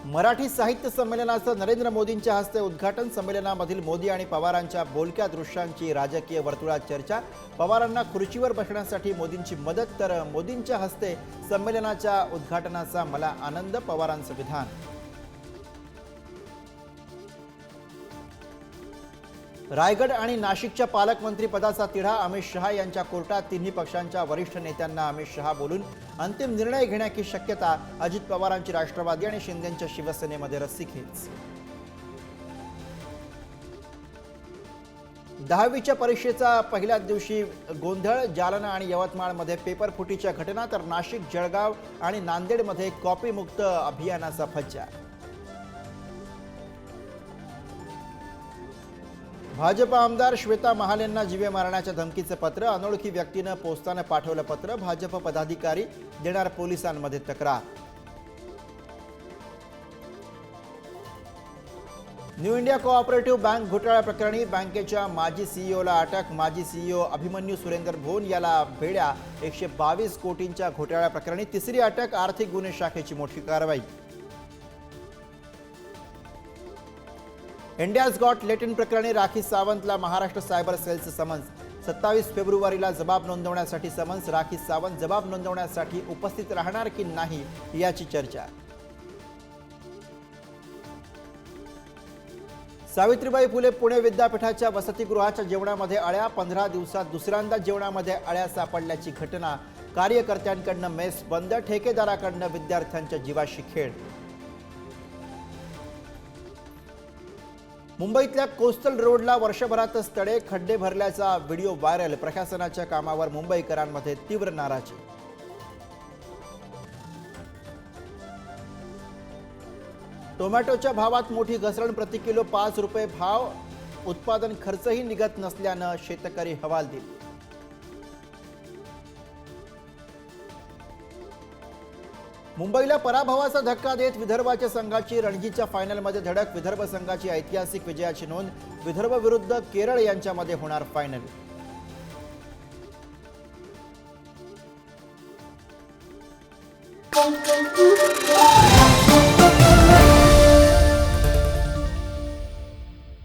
मराठी साहित्य संमेलनाचं नरेंद्र मोदींच्या हस्ते उद्घाटन। संमेलनामधील मोदी आणि पवारांच्या बोलक्या दृश्यांची राजकीय वर्तुळात चर्चा। पवारांना खुर्चीवर बसण्यासाठी मोदींची मदत, तर मोदींच्या हस्ते संमेलनाच्या उद्घाटनाचा मला आनंद, पवारांचं विधान। रायगड आणि नाशिकच्या पालकमंत्री पदाचा तिढा। अमित शहा यांच्या कोर्टात तिन्ही पक्षांच्या वरिष्ठ नेत्यांना अमित शहा बोलून अंतिम निर्णय घेण्याची शक्यता। अजित पवारांची राष्ट्रवादी आणि शिंदेंच्या शिवसेनेमध्ये रस्सीखेच। 10वीच्या परीक्षेचा पहिल्याच दिवशी गोंधळ। जालना आणि यवतमाळमध्ये पेपर फुटीच्या घटना, तर नाशिक, जळगाव आणि नांदेडमध्ये कॉपीमुक्त अभियानाचा फज्जा। भाजप आमदार श्वेता महालेंना जीवे मारण्याच्या धमकीचे पत्र। अनोळखी व्यक्तीने पोस्टाने पाठवलं पत्र। भाजप पदाधिकारी देणार पोलिसांमध्ये तक्रार। न्यू इंडिया कोऑपरेटिव्ह बँक घोटाळा प्रकरणी बँकेच्या माजी सीईओला अटक। माजी सीईओ अभिमन्यू सुरेंदर भोन याला बेड्या। 122 कोटींच्या घोटाळा प्रकरणी तिसरी अटक। आर्थिक गुन्हे शाखेची मोठी कारवाई। इंडियाज गॉट लेटिन प्रकरणी राखी सावंतला महाराष्ट्र सायबर सेलचं समन्स। 27 फेब्रुवारीला जबाब नोंदवण्यासाठी समन्स। राखी सावंत जबाब नोंदवण्यासाठी उपस्थित राहणार की नाही याची चर्चा। सावित्रीबाई फुले पुणे विद्यापीठाच्या वसतिगृहाच्या जेवणामध्ये अळ्या। 15 दिवसात दुसऱ्यांदा जेवणामध्ये अळ्या सापडल्याची घटना। कार्यकर्त्यांकडनं मेस बंद, ठेकेदाराकडनं विद्यार्थ्यांच्या जीवाशी खेळ। मुंबईतल्या कोस्टल रोडला वर्षभरातच तडे, खड्डे भरल्याचा व्हिडिओ व्हायरल। प्रशासनाच्या कामावर मुंबईकरांमध्ये तीव्र नाराजी। टोमॅटोच्या भावात मोठी घसरण, प्रति किलो 5 रुपये भाव। उत्पादन खर्चही निघत नसल्यानं शेतकरी हवालदिल। मुंबईला पराभवाचा धक्का देत विदर्भाच्या संघाची रणजीच्या फायनलमध्ये धडक। विदर्भ संघाची ऐतिहासिक विजयाची नोंद। विदर्भ विरुद्ध केरळ यांच्यामध्ये होणार फायनल।